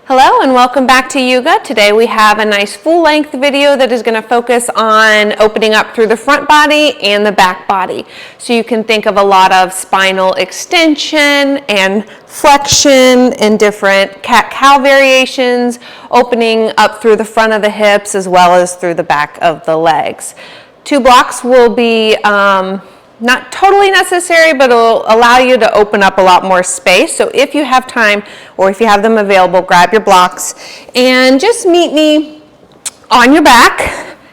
Hello and welcome back to Yuga. Today we have a nice full-length video that is going to focus on opening up through the front body and the back body. So you can think of a lot of spinal extension and flexion and different cat-cow variations, opening up through the front of the hips as well as through the back of the legs. 2 blocks will be not totally necessary, but it'll allow you to open up a lot more space. So if you have time or if you have them available, grab your blocks and just meet me on your back,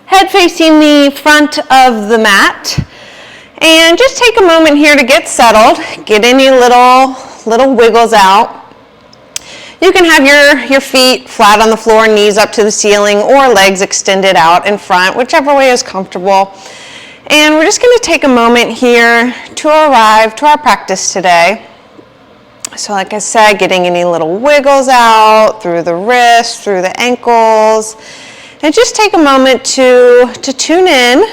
head facing the front of the mat. And just take a moment here to get settled, get any little wiggles out. You can have your feet flat on the floor, knees up to the ceiling, or legs extended out in front, whichever way is comfortable. And we're just going to take a moment here to arrive to our practice today. So like I said, getting any little wiggles out through the wrists, through the ankles. And just take a moment to tune in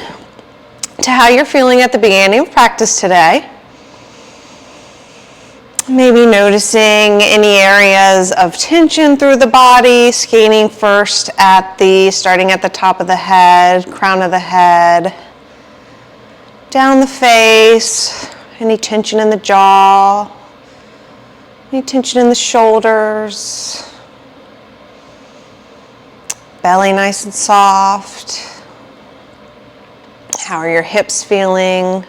to how you're feeling at the beginning of practice today. Maybe noticing any areas of tension through the body, scanning first starting at the top of the head, crown of the head, down the face, any tension in the jaw, any tension in the shoulders, belly nice and soft. How are your hips feeling?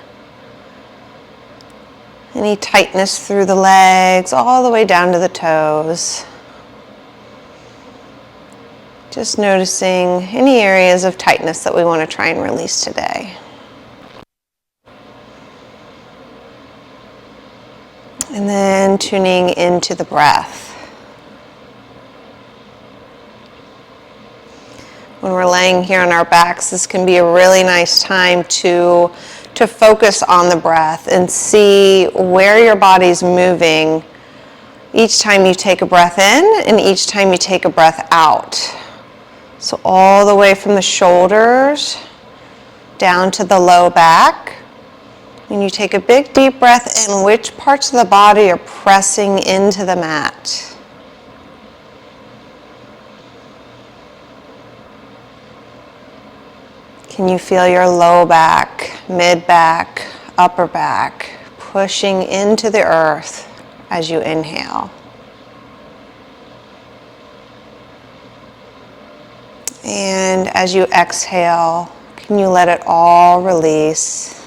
Any tightness through the legs, all the way down to the toes. Just noticing any areas of tightness that we want to try and release today. And then tuning into the breath. When we're laying here on our backs, this can be a really nice time to focus on the breath and see where your body's moving each time you take a breath in and each time you take a breath out. So all the way from the shoulders down to the low back. When you take a big deep breath in, which parts of the body are pressing into the mat? Can you feel your low back, mid back, upper back pushing into the earth as you inhale? And as you exhale, can you let it all release?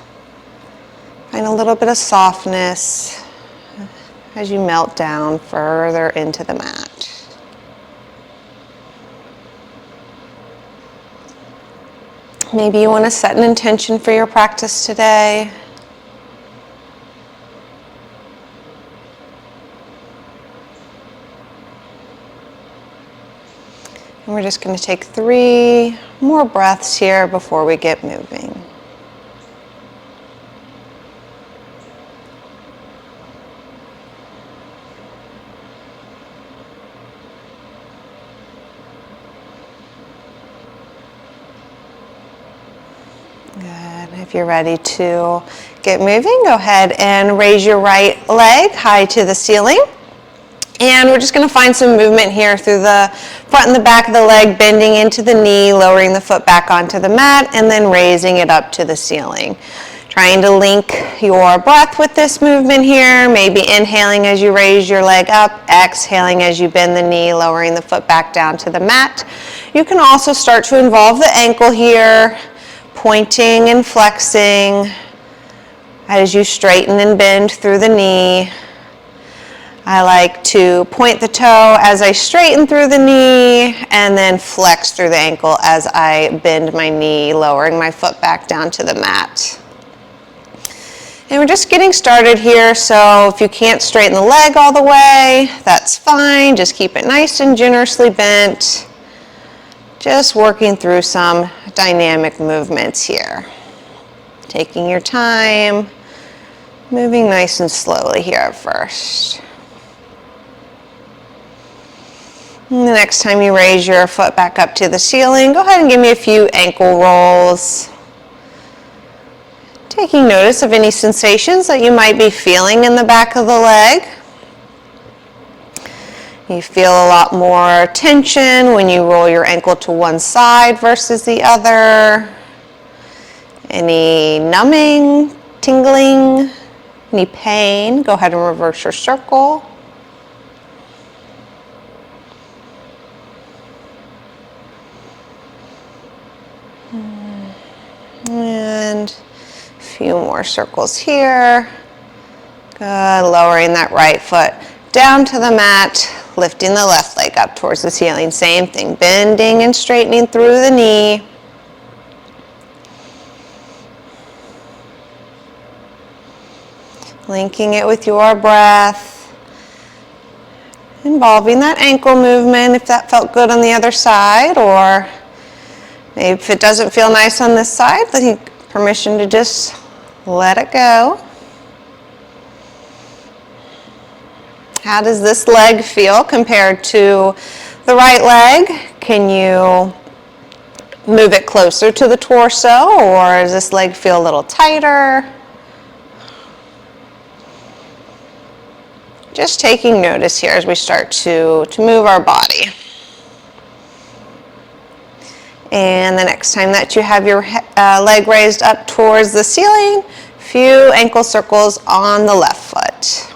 Find a little bit of softness as you melt down further into the mat. Maybe you want to set an intention for your practice today. And we're just going to take 3 more breaths here before we get moving. Good. If you're ready to get moving, go ahead and raise your right leg high to the ceiling. And we're just going to find some movement here through the front and the back of the leg, bending into the knee, lowering the foot back onto the mat, and then raising it up to the ceiling. Trying to link your breath with this movement here, maybe inhaling as you raise your leg up, exhaling as you bend the knee, lowering the foot back down to the mat. You can also start to involve the ankle here, pointing and flexing as you straighten and bend through the knee. I like to point the toe as I straighten through the knee and then flex through the ankle as I bend my knee, lowering my foot back down to the mat. And we're just getting started here, so if you can't straighten the leg all the way, that's fine. Just keep it nice and generously bent. Just working through some dynamic movements here. Taking your time, moving nice and slowly here at first. And the next time you raise your foot back up to the ceiling, go ahead and give me a few ankle rolls. Taking notice of any sensations that you might be feeling in the back of the leg. You feel a lot more tension when you roll your ankle to one side versus the other. Any numbing, tingling, any pain? Go ahead and reverse your circle. And a few more circles here. Good, lowering that right foot down to the mat, lifting the left leg up towards the ceiling. Same thing, bending and straightening through the knee. Linking it with your breath. Involving that ankle movement if that felt good on the other side, or maybe if it doesn't feel nice on this side, then permission to just let it go. How does this leg feel compared to the right leg? Can you move it closer to the torso, or does this leg feel a little tighter? Just taking notice here as we start to move our body. And the next time that you have your leg raised up towards the ceiling, few ankle circles on the left foot.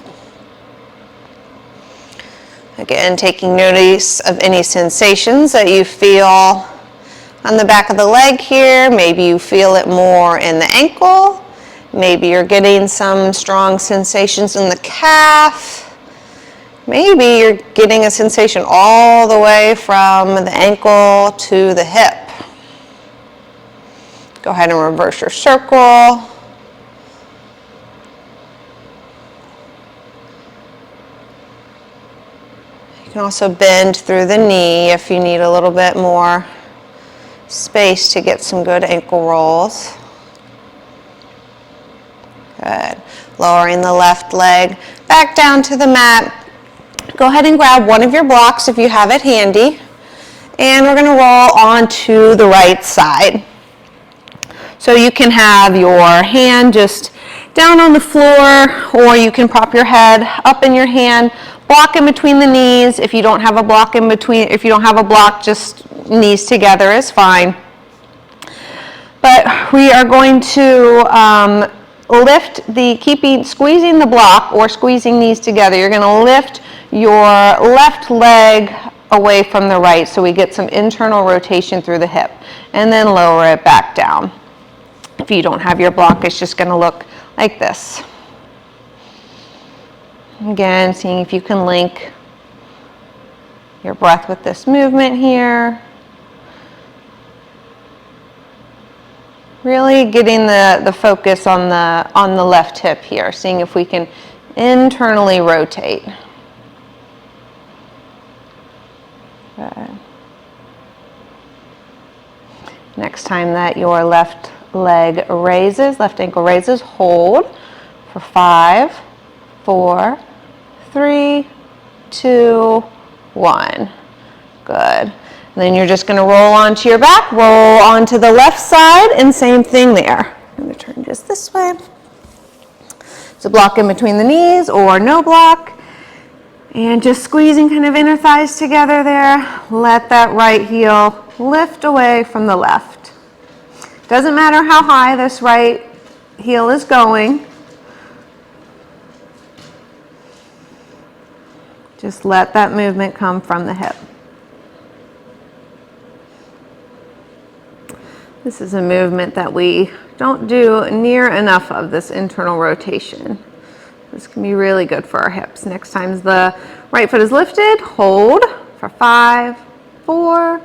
Again, taking notice of any sensations that you feel on the back of the leg here. Maybe you feel it more in the ankle. Maybe you're getting some strong sensations in the calf. Maybe you're getting a sensation all the way from the ankle to the hip. Go ahead and reverse your circle. You can also bend through the knee if you need a little bit more space to get some good ankle rolls. Good. Lowering the left leg back down to the mat. Go ahead and grab one of your blocks if you have it handy. And we're going to roll onto the right side. So you can have your hand just down on the floor, or you can prop your head up in your hand, block in between the knees. If you don't have a block in between, if you don't have a block, just knees together is fine. But we are going to lift squeezing the block or squeezing these together. You're going to lift your left leg away from the right so we get some internal rotation through the hip, and then lower it back down. If you don't have your block, it's just going to look like this. Again, seeing if you can link your breath with this movement here. Really getting the focus on the left hip here, seeing if we can internally rotate. Good. Next time that your left leg raises, left ankle raises, hold for 5, 4, 3, 2, 1. Good. And then you're just going to roll onto your back, roll onto the left side, and same thing there. I'm going to turn just this way. So block in between the knees or no block. And just squeezing kind of inner thighs together there. Let that right heel lift away from the left. Doesn't matter how high this right heel is going. Just let that movement come from the hip. This is a movement that we don't do near enough of, this internal rotation. This can be really good for our hips. Next time the right foot is lifted, hold for 5, 4,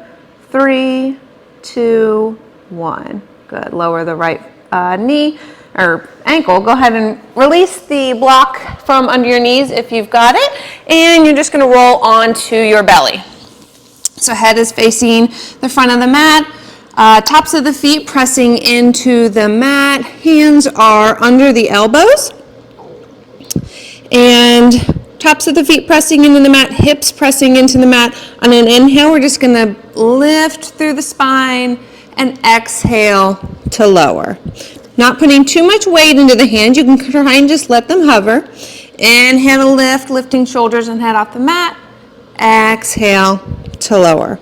3, 2, 1. Good. Lower the right knee or ankle. Go ahead and release the block from under your knees if you've got it. And you're just going to roll onto your belly. So head is facing the front of the mat. Tops of the feet pressing into the mat. Hands are under the elbows. And tops of the feet pressing into the mat, hips pressing into the mat. On an inhale, we're just going to lift through the spine and exhale to lower. Not putting too much weight into the hands. You can try and just let them hover. Inhale to lift, lifting shoulders and head off the mat. Exhale to lower.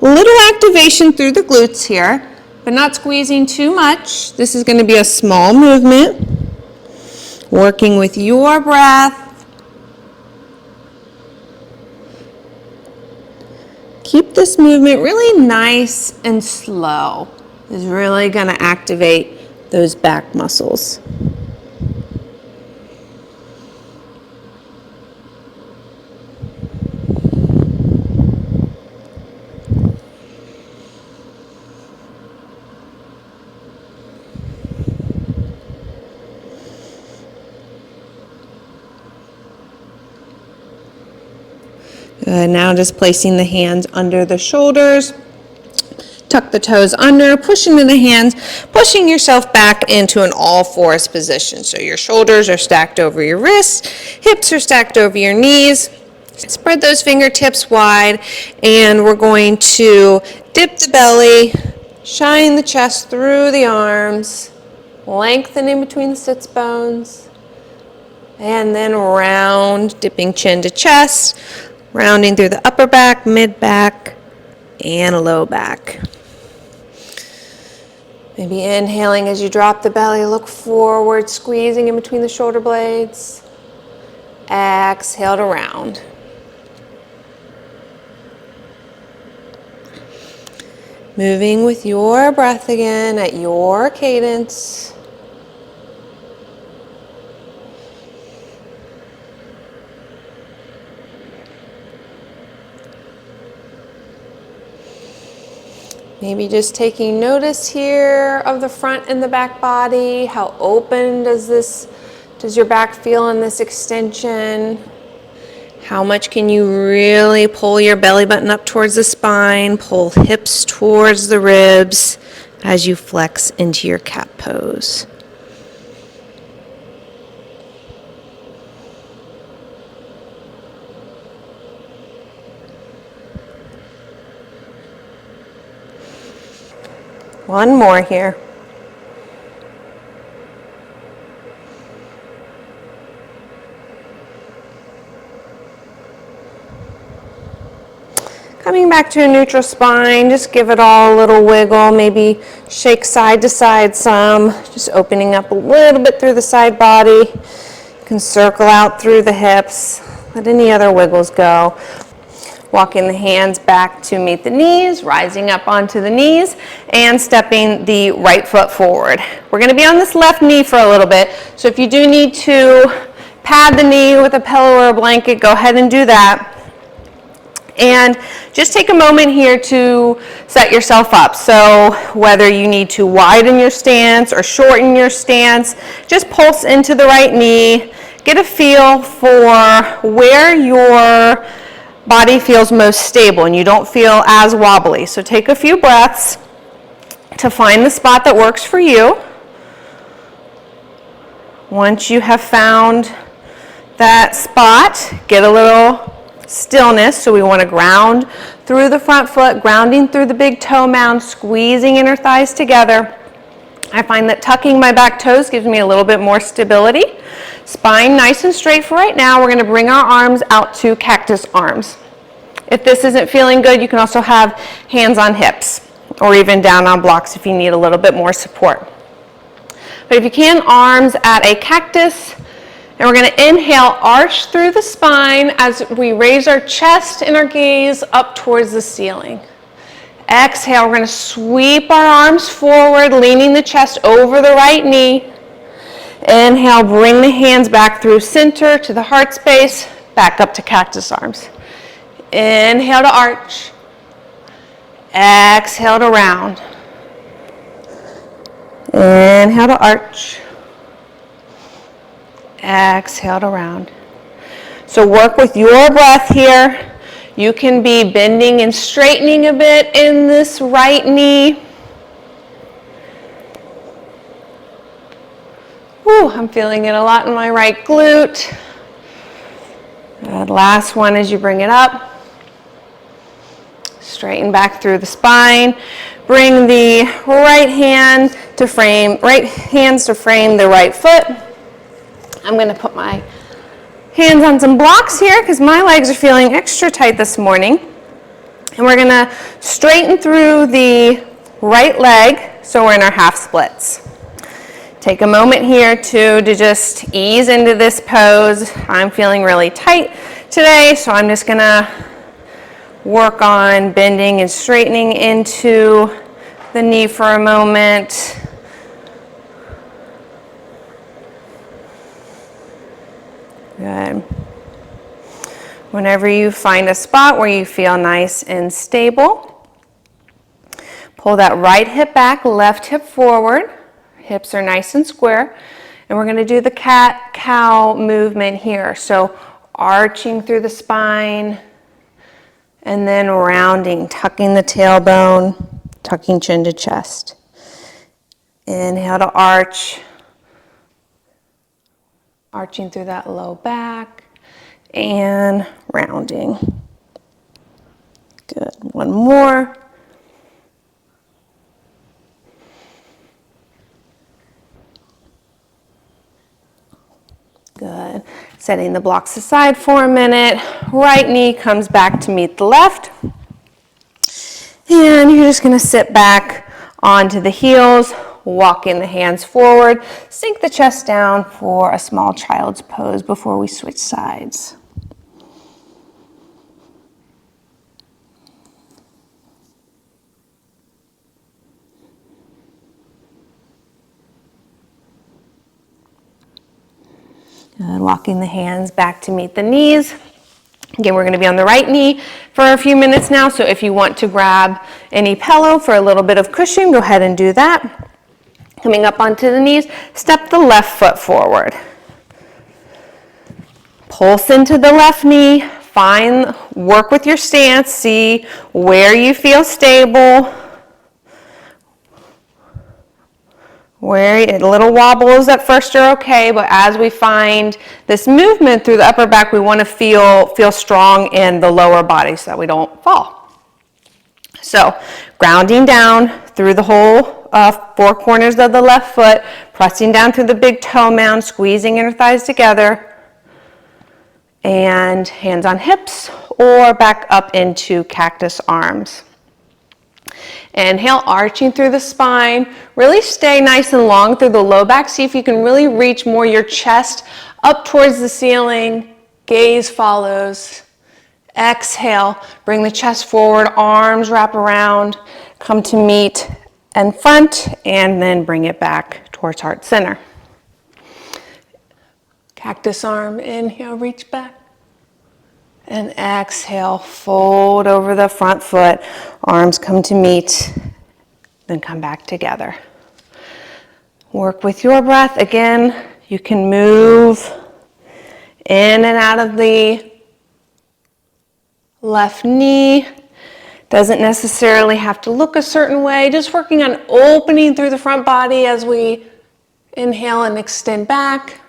Little activation through the glutes here, but not squeezing too much. This is going to be a small movement. Working with your breath. Keep this movement really nice and slow. It's really going to activate those back muscles. Now just placing the hands under the shoulders. Tuck the toes under, push into the hands, pushing yourself back into an all-fours position. So your shoulders are stacked over your wrists, hips are stacked over your knees. Spread those fingertips wide, and we're going to dip the belly, shine the chest through the arms, lengthen in between the sits bones, and then round, dipping chin to chest, rounding through the upper back, mid back, and low back. Maybe inhaling as you drop the belly, look forward, squeezing in between the shoulder blades. Exhale to round. Moving with your breath again at your cadence. Maybe just taking notice here of the front and the back body. How open does your back feel in this extension? How much can you really pull your belly button up towards the spine, pull hips towards the ribs as you flex into your cat pose? One more here. Coming back to a neutral spine, just give it all a little wiggle, maybe shake side to side some, just opening up a little bit through the side body. You can circle out through the hips, let any other wiggles go. Walking the hands back to meet the knees, rising up onto the knees, and stepping the right foot forward. We're going to be on this left knee for a little bit, so if you do need to pad the knee with a pillow or a blanket, go ahead and do that. And just take a moment here to set yourself up. So whether you need to widen your stance or shorten your stance, just pulse into the right knee. Get a feel for where your body feels most stable and you don't feel as wobbly. So take a few breaths to find the spot that works for you. Once you have found that spot, get a little stillness. So we want to ground through the front foot, grounding through the big toe mound, squeezing inner thighs together. I find that tucking my back toes gives me a little bit more stability. Spine nice and straight for right now. We're going to bring our arms out to cactus arms. If this isn't feeling good, you can also have hands on hips or even down on blocks if you need a little bit more support. But if you can, arms at a cactus. And we're going to inhale, arch through the spine as we raise our chest and our gaze up towards the ceiling. Exhale, we're going to sweep our arms forward, leaning the chest over the right knee. Inhale, bring the hands back through center to the heart space, back up to cactus arms. Inhale to arch. Exhale to round. Inhale to arch. Exhale to round. So work with your breath here. You can be bending and straightening a bit in this right knee. Whew, I'm feeling it a lot in my right glute. Good. Last one as you bring it up. Straighten back through the spine. Bring the right hands to frame the right foot. I'm going to put my Hands on some blocks here because my legs are feeling extra tight this morning. And we're gonna straighten through the right leg, so we're in our half splits. Take a moment here to just ease into this pose. I'm feeling really tight today, so I'm just gonna work on bending and straightening into the knee for a moment. Good. Whenever you find a spot where you feel nice and stable, pull that right hip back, left hip forward. Hips are nice and square. And we're going to do the cat-cow movement here. So arching through the spine and then rounding, tucking the tailbone, tucking chin to chest. Inhale to arch. Arching through that low back and rounding. Good. One more. Good. Setting the blocks aside for a minute. Right knee comes back to meet the left. And you're just going to sit back onto the heels. Walking the hands forward, sink the chest down for a small child's pose before we switch sides. Good. Walking the hands back to meet the knees. Again, we're going to be on the right knee for a few minutes now, so if you want to grab any pillow for a little bit of cushion, go ahead and do that. Coming up onto the knees, step the left foot forward. Pulse into the left knee, work with your stance, see where you feel stable, where a little wobbles at first are okay, but as we find this movement through the upper back, we want to feel strong in the lower body so that we don't fall. So grounding down through the whole four corners of the left foot, pressing down through the big toe mound, squeezing inner thighs together, and hands on hips or back up into cactus arms. Inhale, arching through the spine. Really stay nice and long through the low back. See if you can really reach more your chest up towards the ceiling. Gaze follows. Exhale, bring the chest forward, arms wrap around, come to meet and front, and then bring it back towards heart center. Cactus arm, inhale, reach back. And exhale, fold over the front foot, arms come to meet, then come back together. Work with your breath. Again, you can move in and out of the left knee. Doesn't necessarily have to look a certain way, just working on opening through the front body as we inhale and extend back.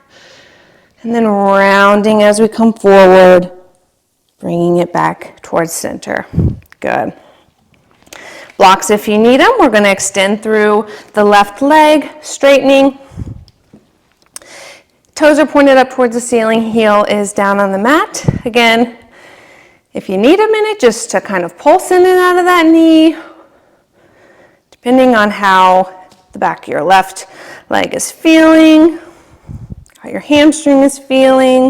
And then rounding as we come forward, bringing it back towards center. Good. Blocks if you need them. We're going to extend through the left leg, straightening. Toes are pointed up towards the ceiling, heel is down on the mat. Again, if you need a minute just to kind of pulse in and out of that knee, depending on how the back of your left leg is feeling, how your hamstring is feeling.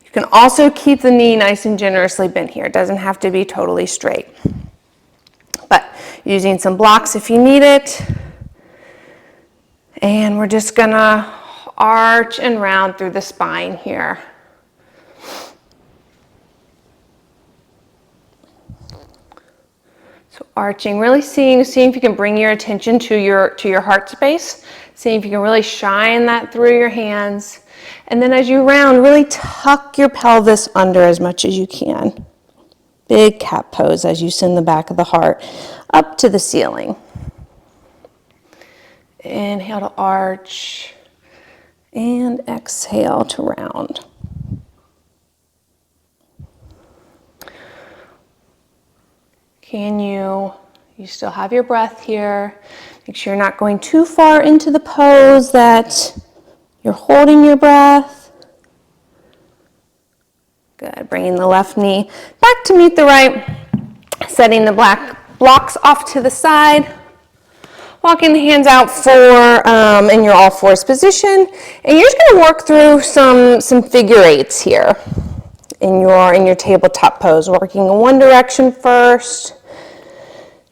You can also keep the knee nice and generously bent here. It doesn't have to be totally straight. But using some blocks if you need it. And we're just gonna arch and round through the spine here. So arching, really seeing if you can bring your attention to your heart space. Seeing if you can really shine that through your hands. And then as you round, really tuck your pelvis under as much as you can. Big cat pose as you send the back of the heart up to the ceiling. Inhale to arch and exhale to round. You still have your breath here. Make sure you're not going too far into the pose, that you're holding your breath. Good, bringing the left knee back to meet the right, setting the blocks off to the side, walking the hands out in your all fours position, and you're just gonna work through some figure eights here in your tabletop pose, working in one direction first,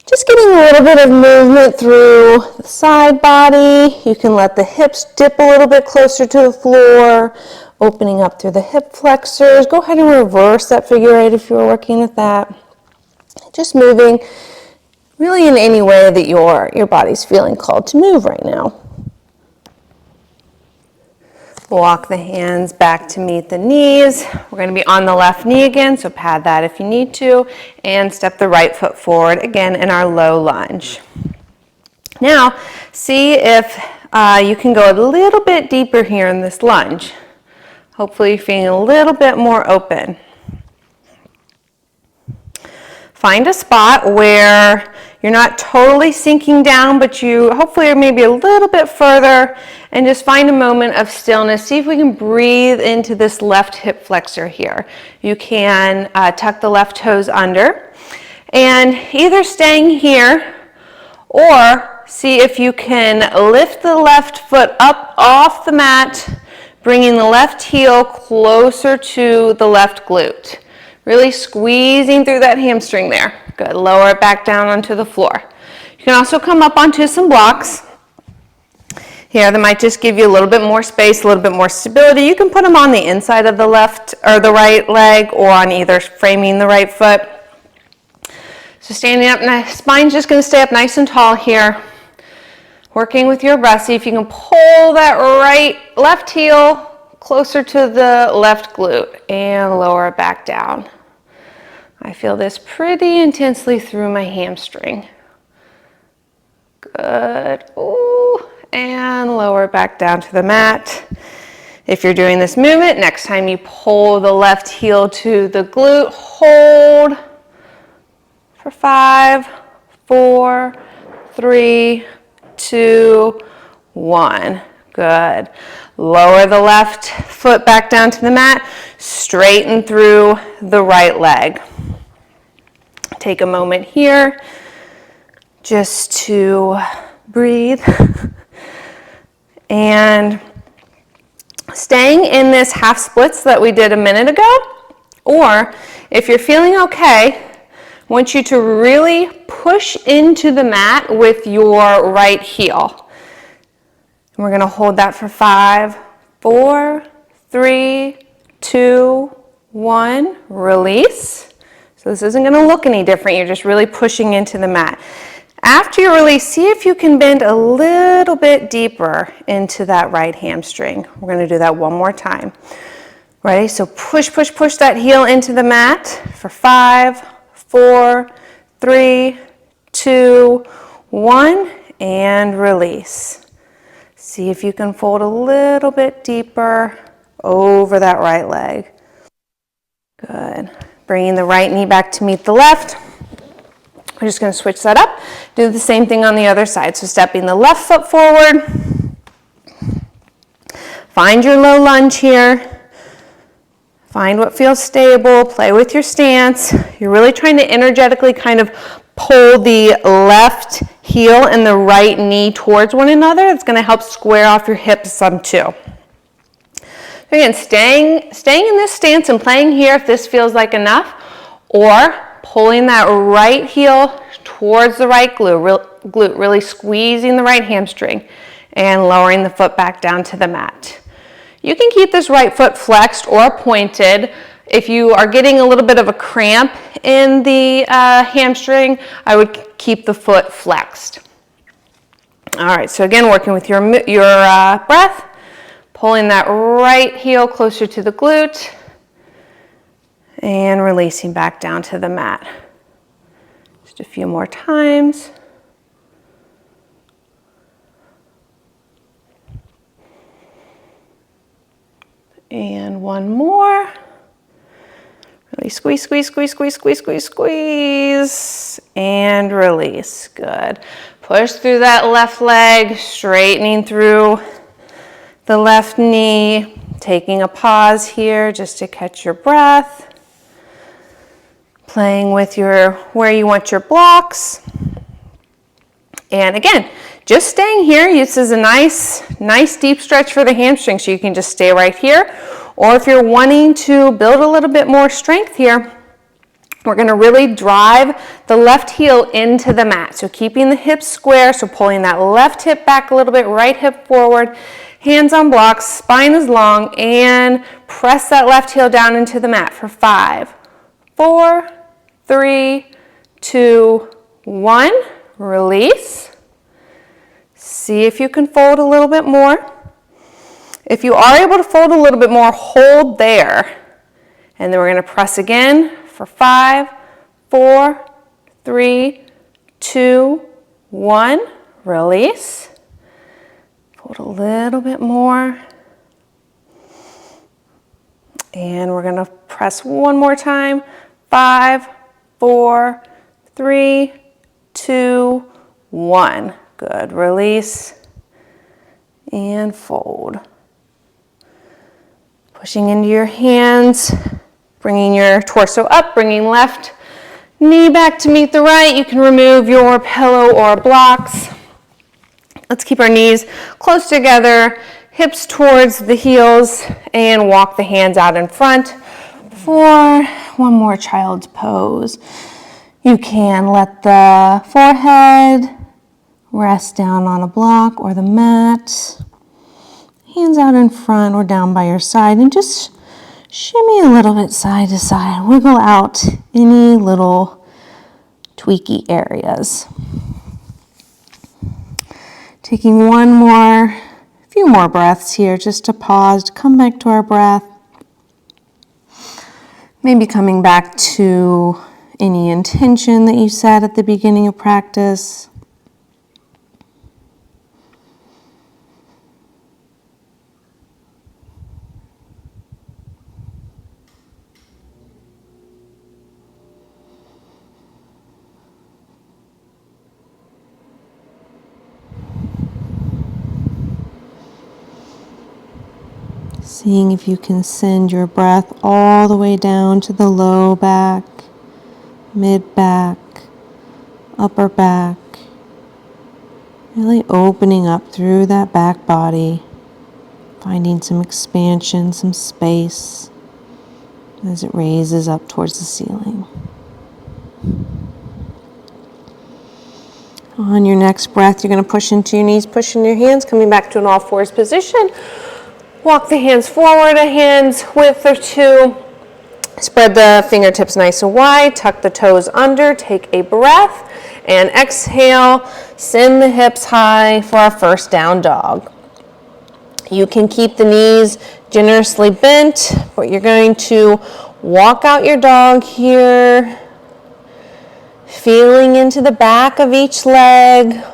just getting a little bit of movement through the side body. You can let the hips dip a little bit closer to the floor, opening up through the hip flexors. Go ahead and reverse that figure eight if you were working with that. Just moving really in any way that your body's feeling called to move right now. Walk the hands back to meet the knees. We're going to be on the left knee again, so pad that if you need to, and step the right foot forward again in our low lunge. Now, see if you can go a little bit deeper here in this lunge. Hopefully you're feeling a little bit more open. Find a spot where you're not totally sinking down, but you hopefully are maybe a little bit further, and just find a moment of stillness. See if we can breathe into this left hip flexor here. You can tuck the left toes under, and either staying here or see if you can lift the left foot up off the mat, bringing the left heel closer to the left glute. Really squeezing through that hamstring there. Good, lower it back down onto the floor. You can also come up onto some blocks. Here, that might just give you a little bit more space, a little bit more stability. You can put them on the inside of the left or the right leg, or on either framing the right foot. So standing up, spine's just gonna stay up nice and tall here. Working with your breath, see if you can pull that left heel closer to the left glute and lower it back down. I feel this pretty intensely through my hamstring. Good. Ooh. And lower it back down to the mat. If you're doing this movement, next time you pull the left heel to the glute, hold for 5, 4, 3, 2, 1. Good. Lower the left foot back down to the mat, straighten through the right leg. Take a moment here just to breathe. And staying in this half splits that we did a minute ago, or if you're feeling okay, I want you to really push into the mat with your right heel. And we're going to hold that for 5, 4, 3, 2, 1, release. So this isn't going to look any different, you're just really pushing into the mat. After you release, see if you can bend a little bit deeper into that right hamstring. We're going to do that one more time. Ready? So push, push, push that heel into the mat for 5, 4, 3, 2, 1, and release. See if you can fold a little bit deeper over that right leg. Good. Bringing the right knee back to meet the left. We're just going to switch that up. Do the same thing on the other side. So stepping the left foot forward. Find your low lunge here. Find what feels stable. Play with your stance. You're really trying to energetically kind of pull the left heel and the right knee towards one another. It's going to help square off your hips some too. Again, staying in this stance and playing here if this feels like enough, or pulling that right heel towards the right glute, really squeezing the right hamstring and lowering the foot back down to the mat. You can keep this right foot flexed or pointed. If you are getting a little bit of a cramp in the hamstring, I would keep the foot flexed. All right, so again, working with your breath, pulling that right heel closer to the glute, and releasing back down to the mat. Just a few more times. And one more. Really squeeze, squeeze, squeeze, squeeze, squeeze, squeeze, squeeze, and release. Good. Push through that left leg, straightening through the left knee. Taking a pause here just to catch your breath. Playing with where you want your blocks. And again, just staying here. This is a nice deep stretch for the hamstring, so you can just stay right here. Or if you're wanting to build a little bit more strength here, we're gonna really drive the left heel into the mat. So keeping the hips square, so pulling that left hip back a little bit, right hip forward, hands on blocks, spine is long, and press that left heel down into the mat for 5, 4, 3, 2, 1. Release. See if you can fold a little bit more. If you are able to fold a little bit more, hold there. And then we're going to press again for 5, 4, 3, 2, 1. Release. Fold a little bit more. And we're going to press one more time. 5, 4, 3, 2, 1. Good. Release and fold. Pushing into your hands, bringing your torso up, bringing left knee back to meet the right. You can remove your pillow or blocks. Let's keep our knees close together, hips towards the heels, and walk the hands out in front for one more child's pose. You can let the forehead rest down on a block or the mat. Hands out in front or down by your side, and just shimmy a little bit side to side. Wiggle out any little tweaky areas. Taking few more breaths here, just to pause, to come back to our breath. Maybe coming back to any intention that you set at the beginning of practice. Seeing if you can send your breath all the way down to the low back, mid back, upper back. Really opening up through that back body, finding some expansion, some space as it raises up towards the ceiling. On your next breath, you're going to push into your knees, push in your hands, coming back to an all fours position. Walk the hands forward a hand's width or two. Spread the fingertips nice and wide. Tuck the toes under. Take a breath. And exhale. Send the hips high for our first down dog. You can keep the knees generously bent, but you're going to walk out your dog here. Feeling into the back of each leg.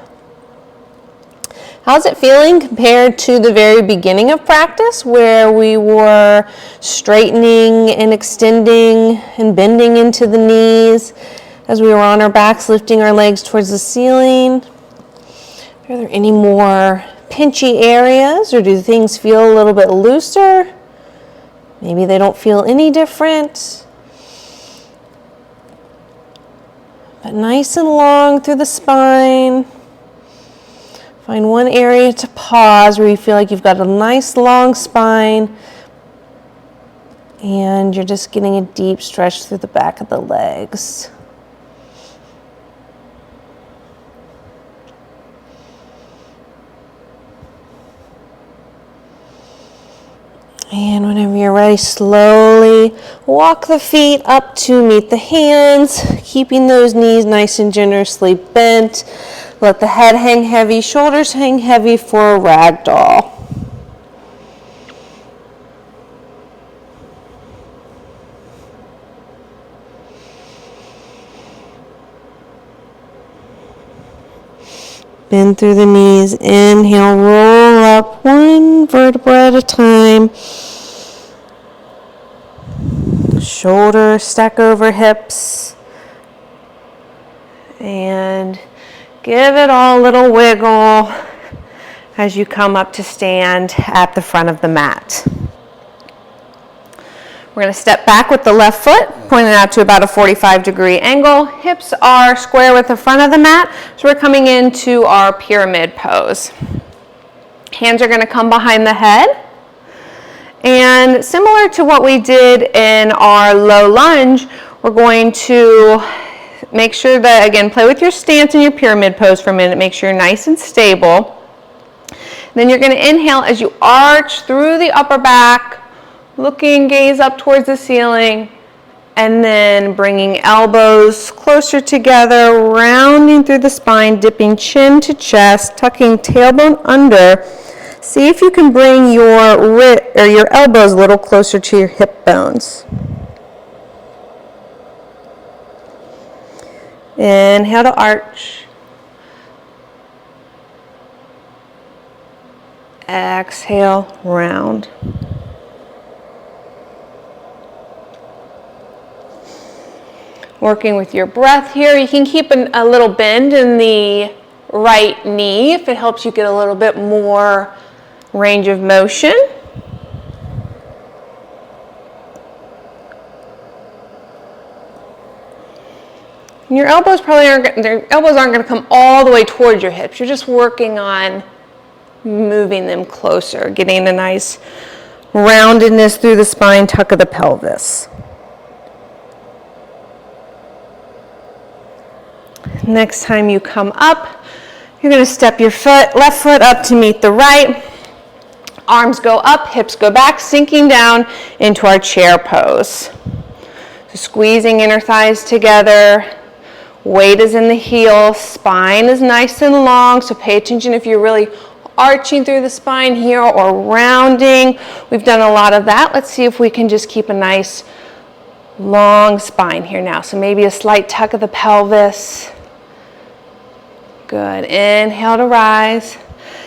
How's it feeling compared to the very beginning of practice where we were straightening and extending and bending into the knees as we were on our backs, lifting our legs towards the ceiling? Are there any more pinchy areas, or do things feel a little bit looser? Maybe they don't feel any different. But nice and long through the spine. Find one area to pause where you feel like you've got a nice long spine and you're just getting a deep stretch through the back of the legs. And whenever you're ready, slowly walk the feet up to meet the hands, keeping those knees nice and generously bent. Let the head hang heavy, shoulders hang heavy for a ragdoll. Bend through the knees, inhale, roll up one vertebra at a time. Shoulders stack over hips. And give it all a little wiggle as you come up to stand at the front of the mat. We're going to step back with the left foot, pointing out to about a 45-degree angle. Hips are square with the front of the mat, so we're coming into our pyramid pose. Hands are going to come behind the head. And similar to what we did in our low lunge, we're going to make sure that, again, play with your stance in your pyramid pose for a minute. Make sure you're nice and stable. Then you're going to inhale as you arch through the upper back, looking, gaze up towards the ceiling, and then bringing elbows closer together, rounding through the spine, dipping chin to chest, tucking tailbone under. See if you can bring your elbows a little closer to your hip bones. Inhale to arch. Exhale, round. Working with your breath here, you can keep a little bend in the right knee if it helps you get a little bit more range of motion. And your elbows aren't going to come all the way towards your hips. You're just working on moving them closer, getting a nice roundedness through the spine, tuck of the pelvis. Next time you come up, you're going to step your left foot up to meet the right. Arms go up, hips go back, sinking down into our chair pose. So squeezing inner thighs together. Weight is in the heel. Spine is nice and long, so pay attention if you're really arching through the spine here or rounding. We've done a lot of that. Let's see if we can just keep a nice long spine here now. So maybe a slight tuck of the pelvis. Good. Inhale to rise.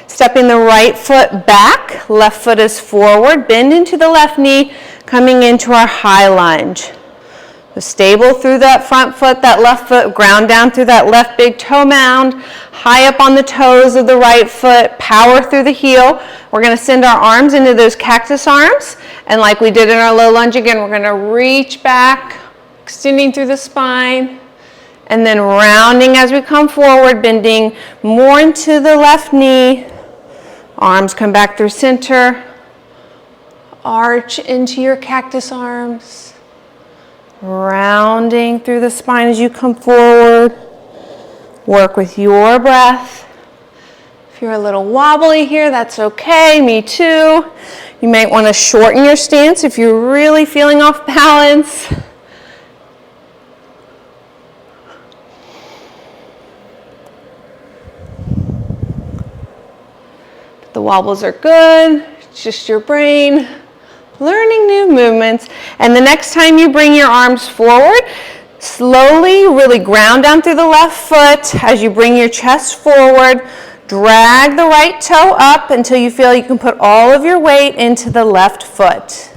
Stepping the right foot back, left foot is forward, bend into the left knee, coming into our high lunge. So stable through that front foot, that left foot, ground down through that left big toe mound, high up on the toes of the right foot, power through the heel. We're going to send our arms into those cactus arms, and like we did in our low lunge again, we're going to reach back, extending through the spine, and then rounding as we come forward, bending more into the left knee. Arms come back through center. Arch into your cactus arms. Rounding through the spine as you come forward. Work with your breath. If you're a little wobbly here, that's okay. Me too. You might want to shorten your stance if you're really feeling off balance. The wobbles are good. It's just your brain learning new movements. And the next time you bring your arms forward, slowly really ground down through the left foot as you bring your chest forward. Drag the right toe up until you feel you can put all of your weight into the left foot.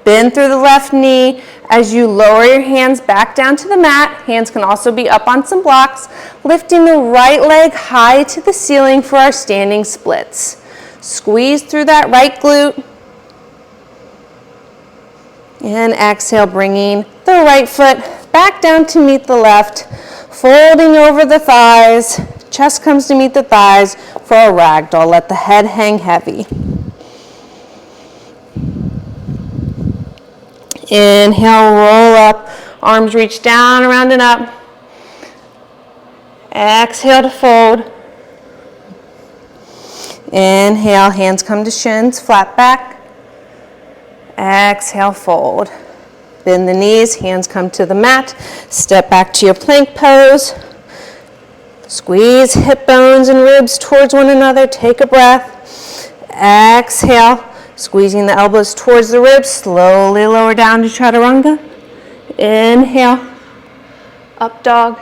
Bend through the left knee as you lower your hands back down to the mat. Hands can also be up on some blocks. Lifting the right leg high to the ceiling for our standing splits. Squeeze through that right glute. And exhale, bringing the right foot back down to meet the left. Folding over the thighs. Chest comes to meet the thighs for a ragdoll. Let the head hang heavy. Inhale, roll up. Arms reach down, around and up. Exhale to fold. Inhale, hands come to shins, flat back. Exhale, fold. Bend the knees, hands come to the mat. Step back to your plank pose. Squeeze hip bones and ribs towards one another. Take a breath. Exhale, squeezing the elbows towards the ribs. Slowly lower down to chaturanga. Inhale, up dog.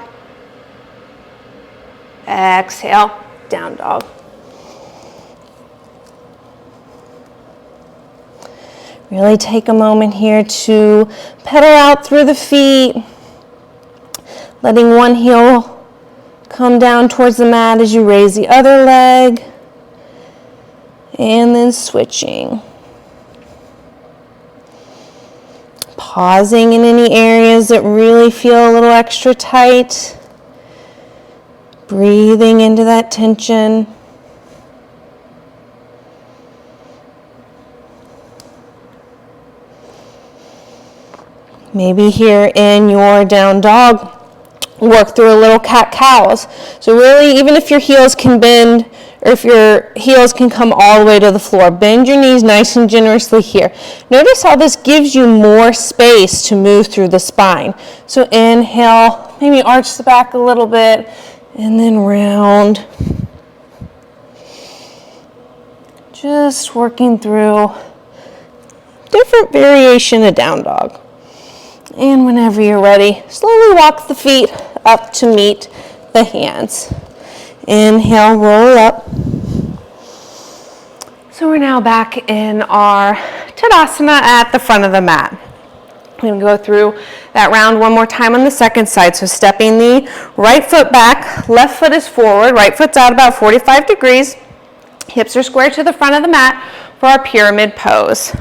Exhale, down dog. Really take a moment here to pedal out through the feet, letting one heel come down towards the mat as you raise the other leg, and then switching. Pausing in any areas that really feel a little extra tight. Breathing into that tension. Maybe here in your down dog, work through a little cat-cows. So really, even if your heels can bend, or if your heels can come all the way to the floor, bend your knees nice and generously here. Notice how this gives you more space to move through the spine. So inhale, maybe arch the back a little bit, and then round. Just working through different variation of down dog. And whenever you're ready, slowly walk the feet up to meet the hands. Inhale, roll up. So we're now back in our Tadasana at the front of the mat. We're going to go through that round one more time on the second side. So stepping the right foot back, left foot is forward, right foot's out about 45 degrees. Hips are square to the front of the mat for our pyramid pose.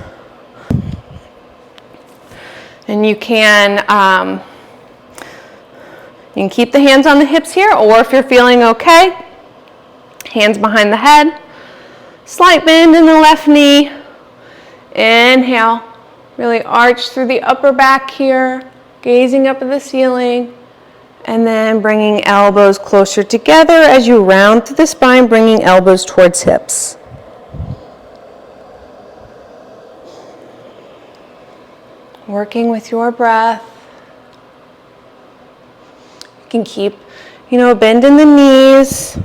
And you can keep the hands on the hips here, or if you're feeling okay, hands behind the head. Slight bend in the left knee. Inhale, really arch through the upper back here, gazing up at the ceiling, and then bringing elbows closer together as you round through the spine, bringing elbows towards hips. Working with your breath. You can keep, bend in the knees.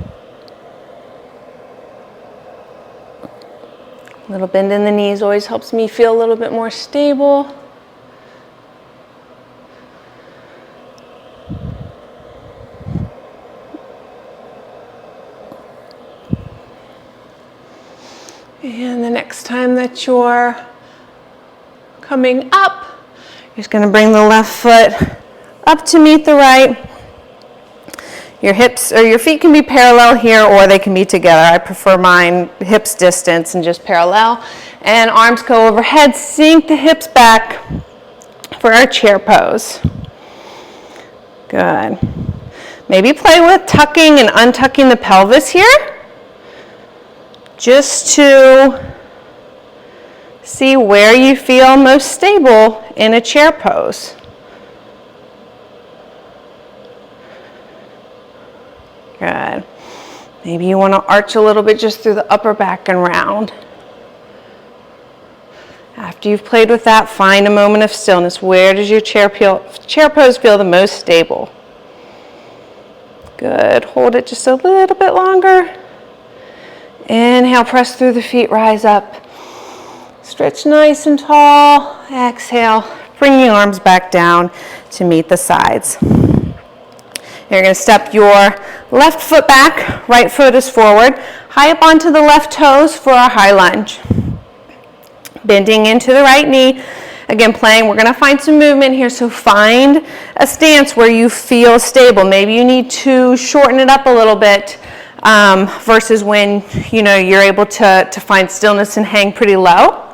A little bend in the knees always helps me feel a little bit more stable. And the next time that you're coming up, you're just going to bring the left foot up to meet the right. Your hips or your feet can be parallel here, or they can be together. I prefer mine hips distance and just parallel. And arms go overhead, sink the hips back for our chair pose. Good. Maybe play with tucking and untucking the pelvis here, just to see where you feel most stable in a chair pose. Good. Maybe you want to arch a little bit just through the upper back and round. After you've played with that, find a moment of stillness. Where does your chair pose feel the most stable? Good. Hold it just a little bit longer. Inhale, press through the feet, rise up. Stretch nice and tall. Exhale, bring your arms back down to meet the sides. You're going to step your left foot back, right foot is forward, high up onto the left toes for our high lunge. Bending into the right knee. Again, playing, we're going to find some movement here, so find a stance where you feel stable. Maybe you need to shorten it up a little bit versus when you're able to find stillness and hang pretty low.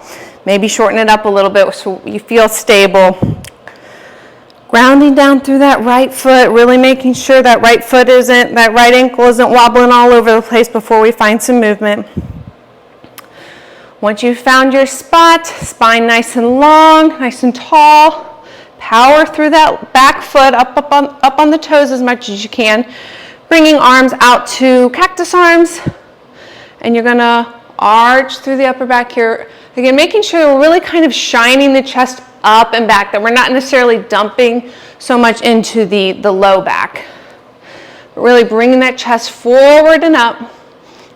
Maybe shorten it up a little bit so you feel stable. Grounding down through that right foot, really making sure that that right ankle isn't wobbling all over the place before we find some movement. Once you've found your spot, spine nice and long, nice and tall, power through that back foot up on the toes as much as you can, bringing arms out to cactus arms, and you're gonna arch through the upper back here. Again, making sure we're really kind of shining the chest up and back, that we're not necessarily dumping so much into the low back. But really bringing that chest forward and up.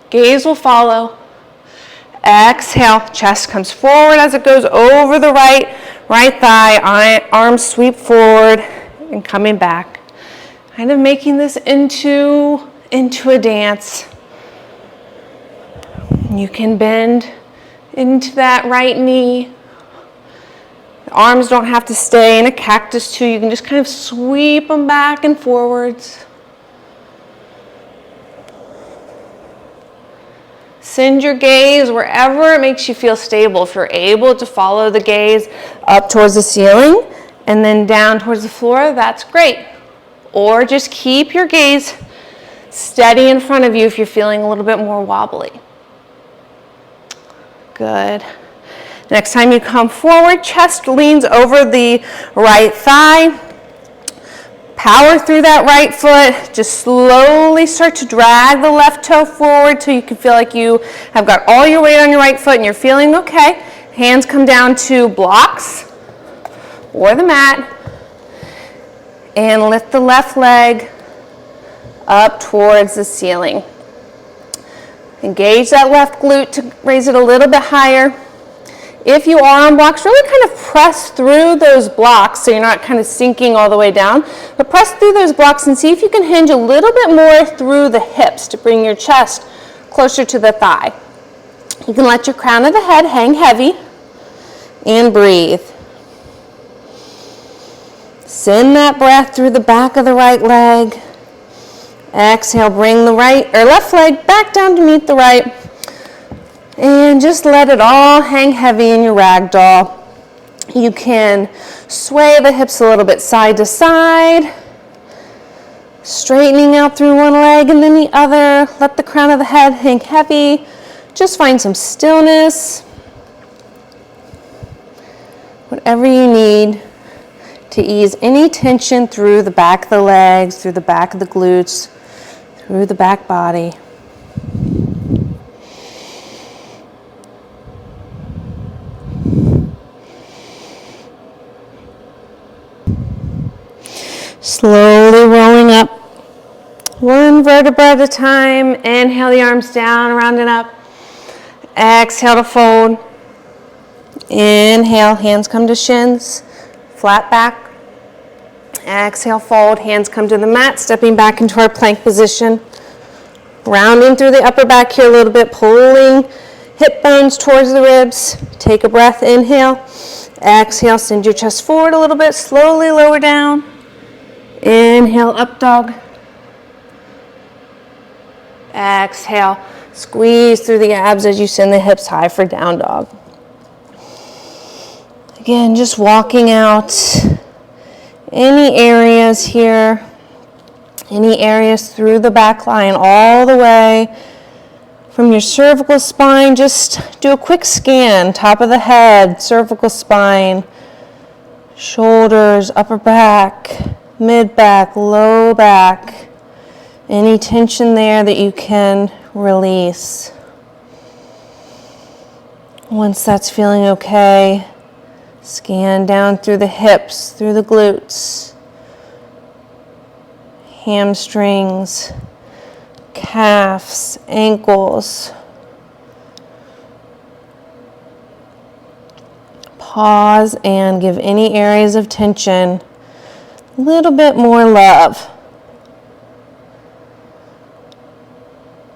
Gaze will follow. Exhale, chest comes forward as it goes over the right thigh, arms sweep forward and coming back. Kind of making this into a dance. You can bend into that right knee. The arms don't have to stay in a cactus too. You can just kind of sweep them back and forwards. Send your gaze wherever it makes you feel stable. If you're able to follow the gaze up towards the ceiling and then down towards the floor, that's great. Or just keep your gaze steady in front of you if you're feeling a little bit more wobbly. Good. Next time you come forward, chest leans over the right thigh. Power through that right foot. Just slowly start to drag the left toe forward till you can feel like you have got all your weight on your right foot and you're feeling okay. Hands come down to blocks or the mat. And lift the left leg up towards the ceiling. Engage that left glute to raise it a little bit higher. If you are on blocks, really kind of press through those blocks so you're not kind of sinking all the way down, but press through those blocks and see if you can hinge a little bit more through the hips to bring your chest closer to the thigh. You can let your crown of the head hang heavy and breathe. Send that breath through the back of the right leg. Exhale, bring the right or left leg back down to meet the right. And just let it all hang heavy in your ragdoll. You can sway the hips a little bit side to side, straightening out through one leg and then the other. Let the crown of the head hang heavy. Just find some stillness. Whatever you need to ease any tension through the back of the legs, through the back of the glutes, through the back body. Slowly rolling up, one vertebra at a time. Inhale the arms down, rounding up. Exhale to fold. Inhale, hands come to shins, flat back. Exhale, fold, hands come to the mat, stepping back into our plank position. Rounding through the upper back here a little bit, pulling hip bones towards the ribs. Take a breath, inhale. Exhale, send your chest forward a little bit, slowly lower down. Inhale, up dog. Exhale, squeeze through the abs as you send the hips high for down dog. Again, just walking out any areas here, any areas through the back line all the way from your cervical spine. Just do a quick scan, top of the head, cervical spine, shoulders, upper back, mid back, low back. Any tension there that you can release. Once that's feeling okay, scan down through the hips, through the glutes, hamstrings, calves, ankles. Pause and give any areas of tension a little bit more love.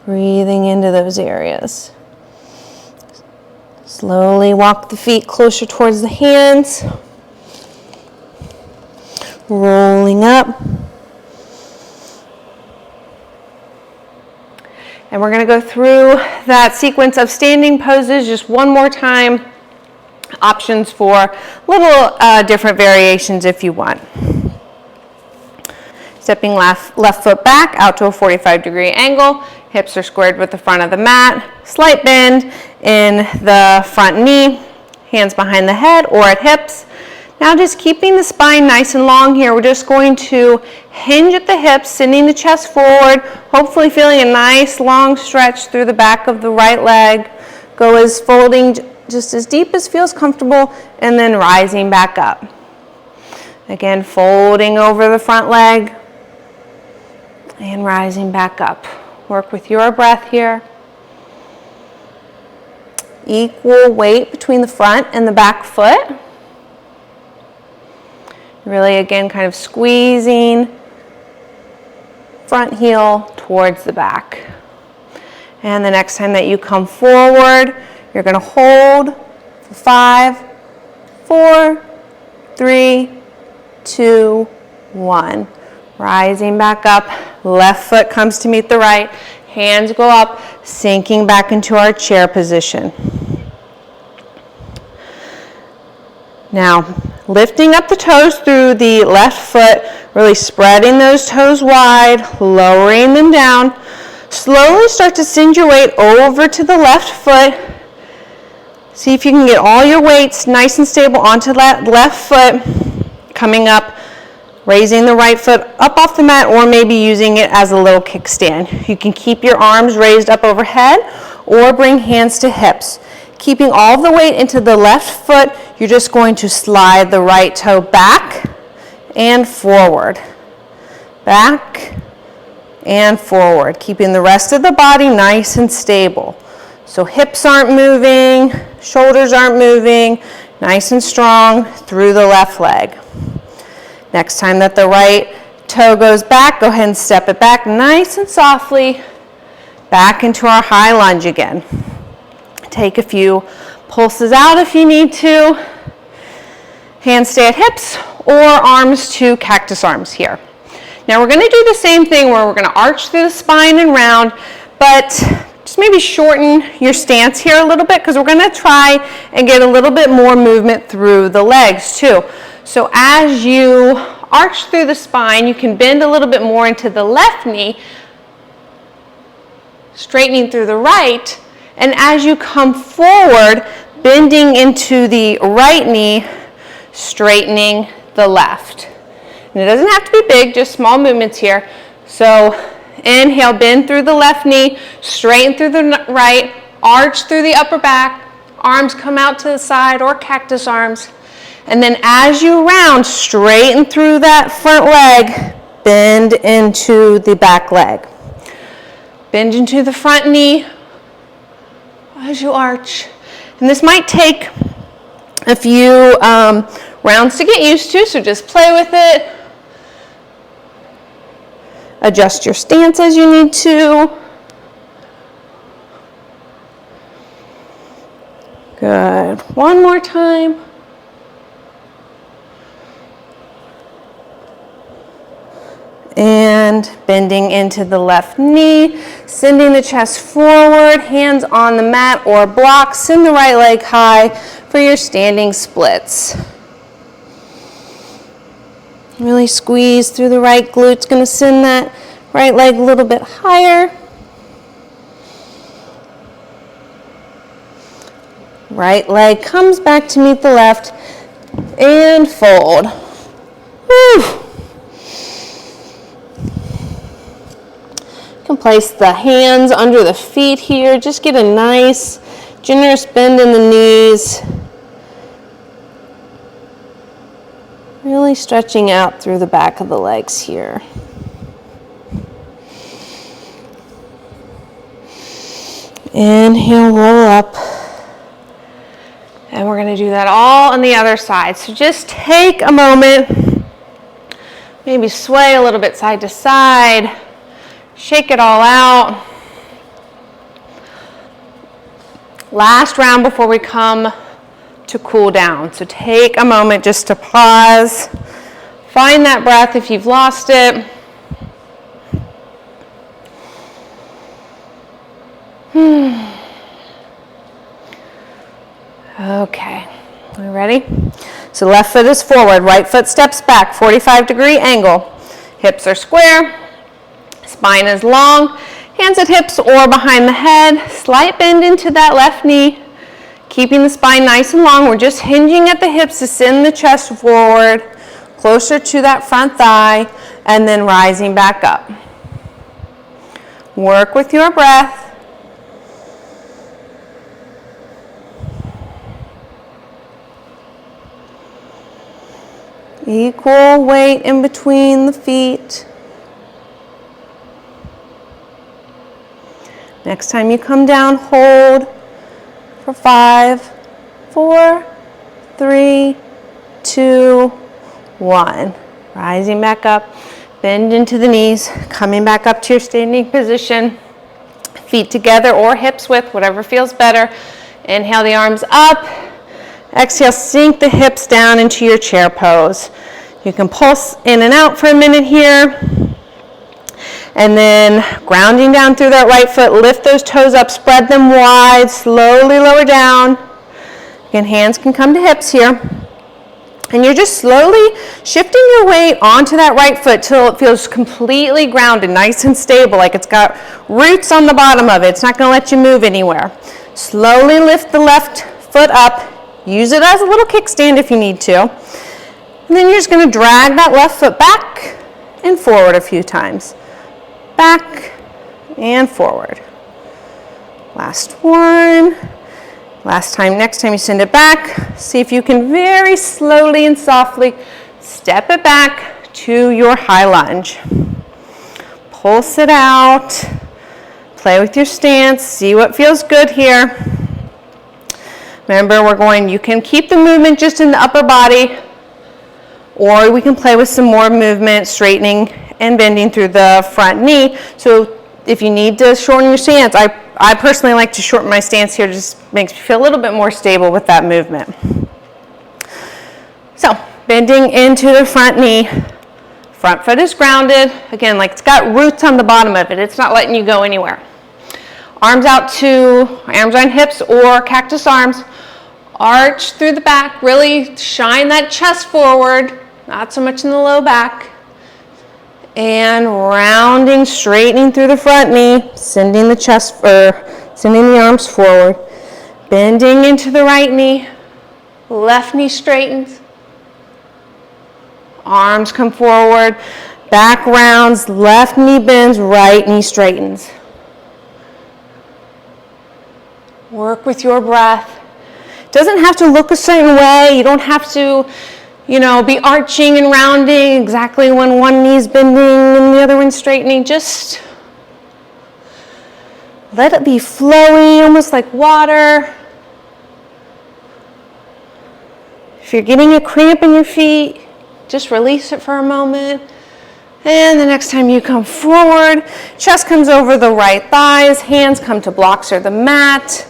Breathing into those areas. Slowly walk the feet closer towards the hands. Rolling up. And we're going to go through that sequence of standing poses just one more time. Options for little different variations if you want. Stepping left foot back out to a 45-degree angle. Hips are squared with the front of the mat. Slight bend in the front knee. Hands behind the head or at hips. Now just keeping the spine nice and long here. We're just going to hinge at the hips, sending the chest forward. Hopefully feeling a nice long stretch through the back of the right leg. Go as folding just as deep as feels comfortable and then rising back up. Again, folding over the front leg and rising back up. Work with your breath here. Equal weight between the front and the back foot. Really, again, kind of squeezing front heel towards the back. And the next time that you come forward, you're going to hold for 5, 4, 3, 2, 1. Rising back up, left foot comes to meet the right, hands go up, sinking back into our chair position. Now, lifting up the toes through the left foot, really spreading those toes wide, lowering them down. Slowly start to send your weight over to the left foot. See if you can get all your weights nice and stable onto that left foot. Coming up, raising the right foot up off the mat, or maybe using it as a little kickstand. You can keep your arms raised up overhead or bring hands to hips. Keeping all of the weight into the left foot, you're just going to slide the right toe back and forward. Back and forward. Keeping the rest of the body nice and stable. So hips aren't moving, shoulders aren't moving, nice and strong through the left leg. Next time that the right toe goes back, go ahead and step it back nice and softly back into our high lunge again. Take a few pulses out if you need to. Hands stay at hips or arms to cactus arms here. Now we're going to do the same thing where we're going to arch through the spine and round, but just maybe shorten your stance here a little bit because we're going to try and get a little bit more movement through the legs too. So as you arch through the spine, you can bend a little bit more into the left knee, straightening through the right, and as you come forward, bending into the right knee, straightening the left. And it doesn't have to be big, just small movements here. So inhale, bend through the left knee, straighten through the right, arch through the upper back, arms come out to the side or cactus arms. And then as you round, straighten through that front leg, bend into the back leg. Bend into the front knee as you arch. And this might take a few rounds to get used to, so just play with it. Adjust your stance as you need to. Good. One more time. And bending into the left knee, sending the chest forward, hands on the mat or block, send the right leg high for your standing splits. Really squeeze through the right glute, it's going to send that right leg a little bit higher. Right leg comes back to meet the left and fold. Whew. You can place the hands under the feet here. Just get a nice, generous bend in the knees. Really stretching out through the back of the legs here. Inhale, roll up. And we're going to do that all on the other side. So just take a moment, maybe sway a little bit side to side. Shake it all out. Last round before we come to cool down. So take a moment just to pause. Find that breath if you've lost it. Okay, are we ready? So left foot is forward, right foot steps back, 45-degree angle. Hips are square. Spine is long, hands at hips or behind the head. Slight bend into that left knee. Keeping the spine nice and long. We're just hinging at the hips to send the chest forward, closer to that front thigh, and then rising back up. Work with your breath. Equal weight in between the feet. Next time you come down, hold for 5, 4, 3, 2, 1. Rising back up, bend into the knees, coming back up to your standing position. Feet together or hips width, whatever feels better. Inhale the arms up. Exhale, sink the hips down into your chair pose. You can pulse in and out for a minute here. And then grounding down through that right foot, lift those toes up, spread them wide, slowly lower down. Again, hands can come to hips here. And you're just slowly shifting your weight onto that right foot till it feels completely grounded, nice and stable, like it's got roots on the bottom of it. It's not going to let you move anywhere. Slowly lift the left foot up. Use it as a little kickstand if you need to. And then you're just going to drag that left foot back and forward a few times. Back and forward. Last one. Last time, next time you send it back, see if you can very slowly and softly step it back to your high lunge. Pulse it out. Play with your stance. See what feels good here. Remember, you can keep the movement just in the upper body, or we can play with some more movement, straightening and bending through the front knee. So if you need to shorten your stance, I personally like to shorten my stance here. It just makes me feel a little bit more stable with that movement. So bending into the front knee. Front foot is grounded. Again, like it's got roots on the bottom of it. It's not letting you go anywhere. Arms out to arms on hips or cactus arms. Arch through the back. Really shine that chest forward. Not so much in the low back. And rounding, straightening through the front knee, sending the arms forward, bending into the right knee, left knee straightens, arms come forward, back rounds, left knee bends, right knee straightens. Work with your breath. It doesn't have to look a certain way. You don't have to be arching and rounding exactly when one knee's bending and the other one's straightening. Just let it be flowy, almost like water. If you're getting a cramp in your feet, just release it for a moment. And the next time you come forward, chest comes over the right thighs, hands come to blocks or the mat.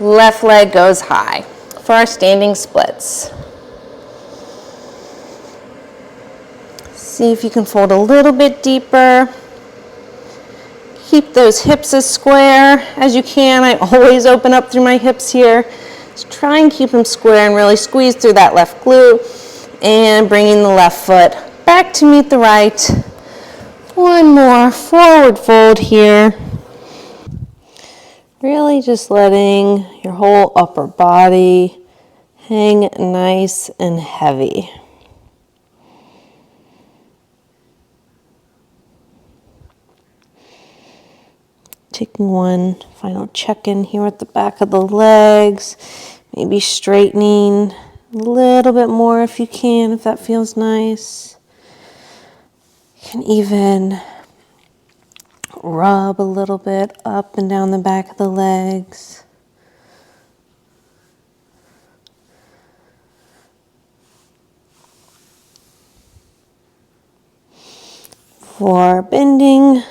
Left leg goes high for our standing splits. See if you can fold a little bit deeper. Keep those hips as square as you can. I always open up through my hips here. Just try and keep them square and really squeeze through that left glute. And bringing the left foot back to meet the right. One more forward fold here. Really just letting your whole upper body hang nice and heavy. Taking one final check-in here at the back of the legs. Maybe straightening a little bit more if you can, if that feels nice. You can even rub a little bit up and down the back of the legs. For bending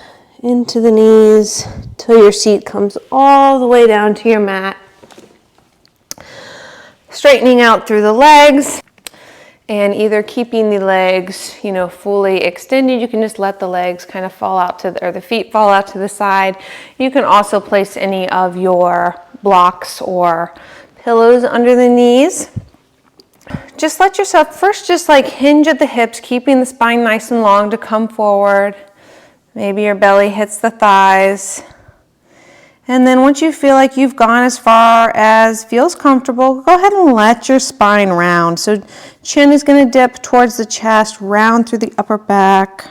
into the knees till your seat comes all the way down to your mat. Straightening out through the legs and either keeping the legs, fully extended. You can just let the legs kind of fall out or the feet fall out to the side. You can also place any of your blocks or pillows under the knees. Just let yourself first just like hinge at the hips, keeping the spine nice and long to come forward. Maybe your belly hits the thighs. And then once you feel like you've gone as far as feels comfortable, go ahead and let your spine round. So chin is going to dip towards the chest, round through the upper back.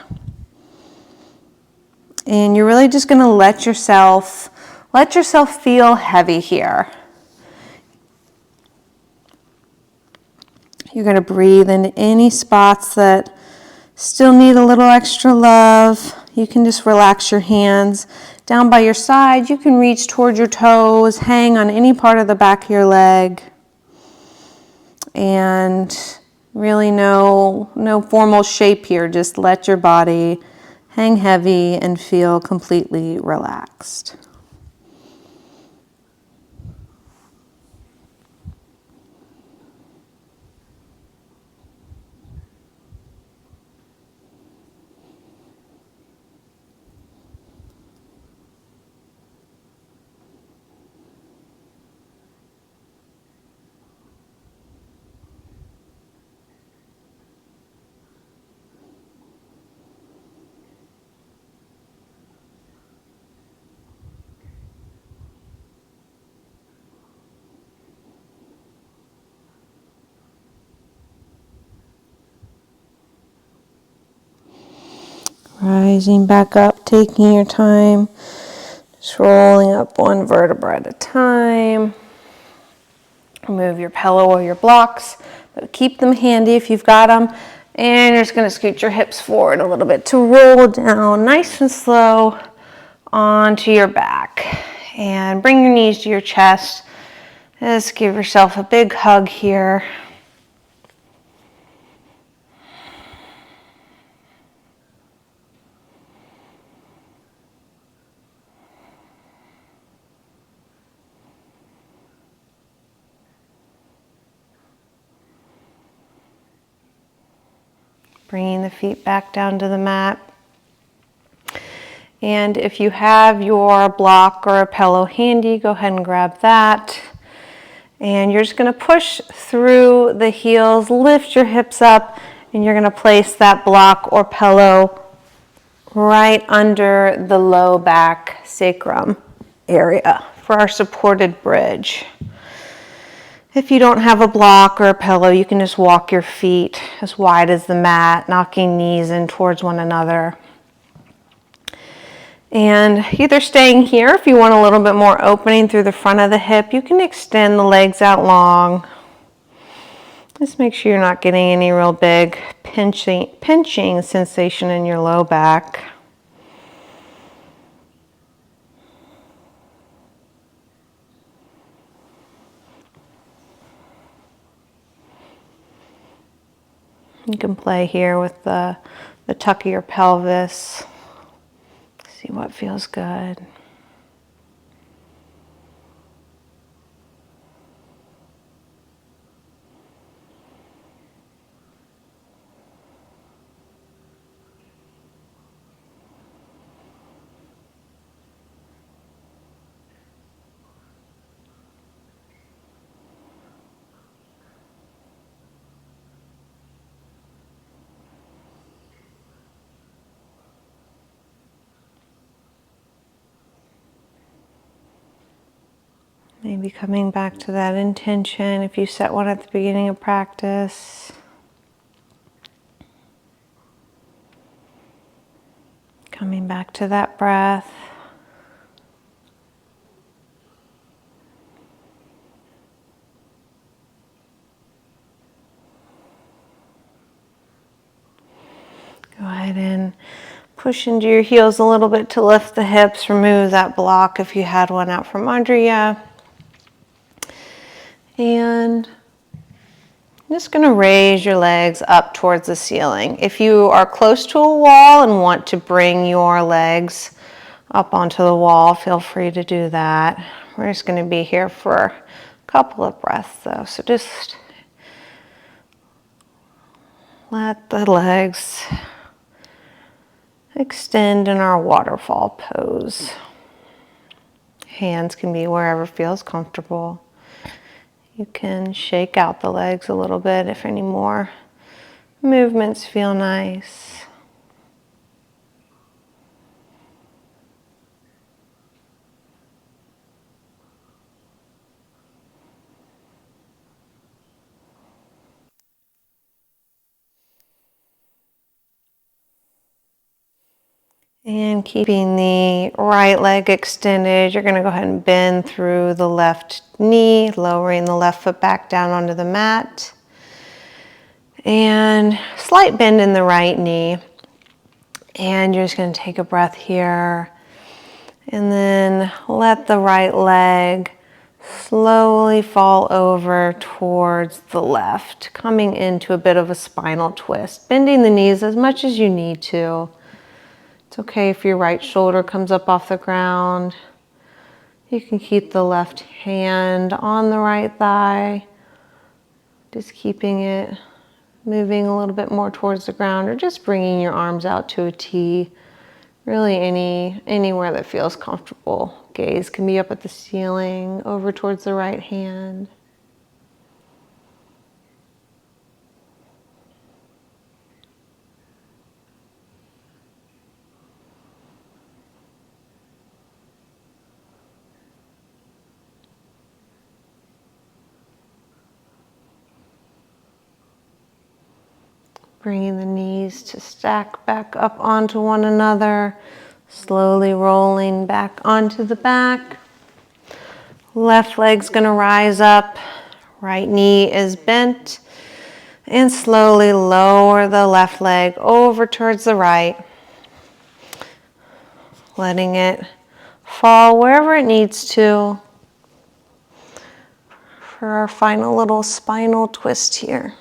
And you're really just going to let yourself feel heavy here. You're going to breathe into any spots that still need a little extra love. You can just relax your hands down by your side. You can reach towards your toes, hang on any part of the back of your leg. And really no formal shape here. Just let your body hang heavy and feel completely relaxed. Rising back up, taking your time, just rolling up one vertebra at a time. Remove your pillow or your blocks, but keep them handy if you've got them. And you're just going to scoot your hips forward a little bit to roll down nice and slow onto your back. And bring your knees to your chest. Just give yourself a big hug here. Bringing the feet back down to the mat. And if you have your block or a pillow handy, go ahead and grab that. And you're just going to push through the heels, lift your hips up, and you're going to place that block or pillow right under the low back sacrum area for our supported bridge. If you don't have a block or a pillow, you can just walk your feet as wide as the mat, knocking knees in towards one another. And either staying here, if you want a little bit more opening through the front of the hip, you can extend the legs out long. Just make sure you're not getting any real big pinching sensation in your low back. You can play here with the tuck of your pelvis. See what feels good. Maybe coming back to that intention if you set one at the beginning of practice. Coming back to that breath. Go ahead and push into your heels a little bit to lift the hips. Remove that block if you had one out from under you. And I'm just going to raise your legs up towards the ceiling. If you are close to a wall and want to bring your legs up onto the wall, feel free to do that. We're just going to be here for a couple of breaths though, so just let the legs extend in our waterfall pose. Hands can be wherever feels comfortable. You can shake out the legs a little bit if any more movements feel nice. And keeping the right leg extended, you're going to go ahead and bend through the left knee, lowering the left foot back down onto the mat. And slight bend in the right knee. And you're just going to take a breath here. And then let the right leg slowly fall over towards the left, coming into a bit of a spinal twist. Bending the knees as much as you need to. It's okay if your right shoulder comes up off the ground. You can keep the left hand on the right thigh, just keeping it moving a little bit more towards the ground, or just bringing your arms out to a T. Really anywhere that feels comfortable. Gaze can be up at the ceiling, over towards the right hand. Bringing the knees to stack back up onto one another, slowly rolling back onto the back. Left leg's gonna rise up, right knee is bent, and slowly lower the left leg over towards the right, letting it fall wherever it needs to for our final little spinal twist here.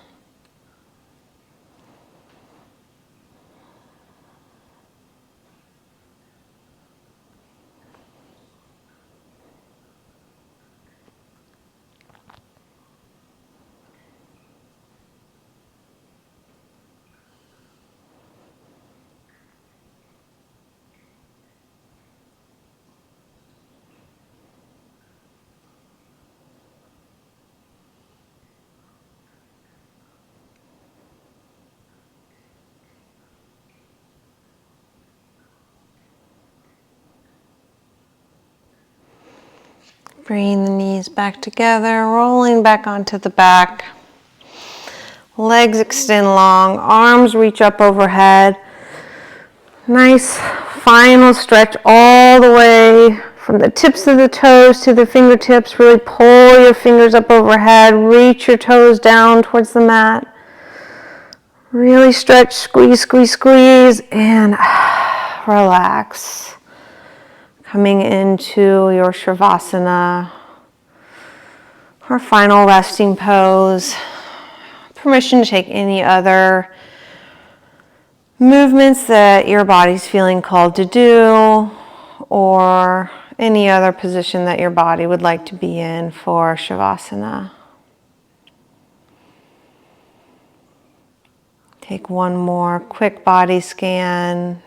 Bringing the knees back together, rolling back onto the back. Legs extend long, arms reach up overhead. Nice final stretch all the way from the tips of the toes to the fingertips. Really pull your fingers up overhead, reach your toes down towards the mat. Really stretch, squeeze, squeeze, squeeze, and relax. Coming into your Shavasana, our final resting pose. Permission to take any other movements that your body's feeling called to do, or any other position that your body would like to be in for Shavasana. Take one more quick body scan,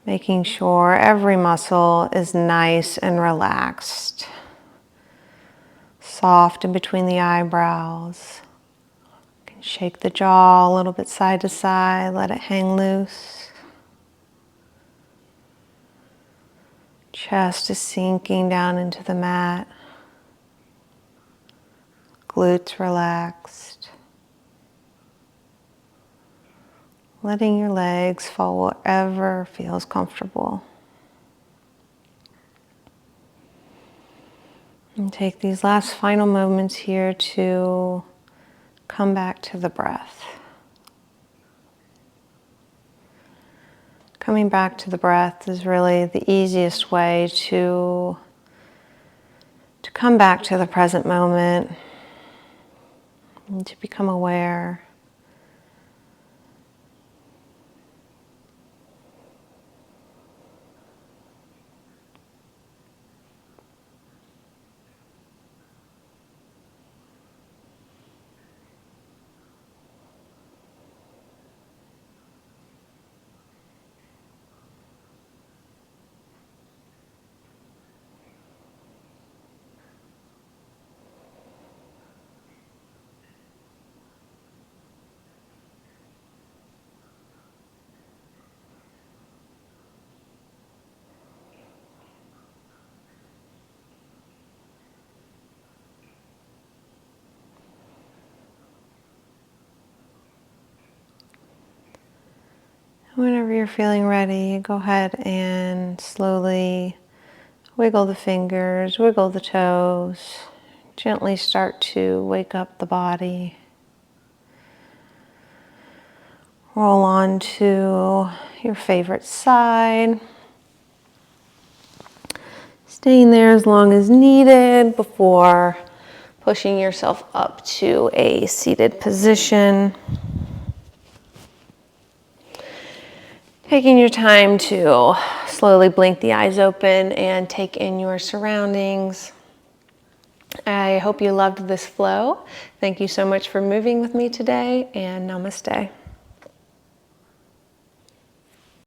making sure every muscle is nice and relaxed. Soft in between the eyebrows. You can shake the jaw a little bit side to side, let it hang loose. Chest is sinking down into the mat. Glutes relaxed. Letting your legs fall wherever feels comfortable. And take these last final moments here to come back to the breath. Coming back to the breath is really the easiest way to come back to the present moment and to become aware. Whenever you're feeling ready, go ahead and slowly wiggle the fingers, wiggle the toes. Gently start to wake up the body. Roll on to your favorite side. Staying there as long as needed before pushing yourself up to a seated position. Taking your time to slowly blink the eyes open and take in your surroundings. I hope you loved this flow. Thank you so much for moving with me today, and namaste.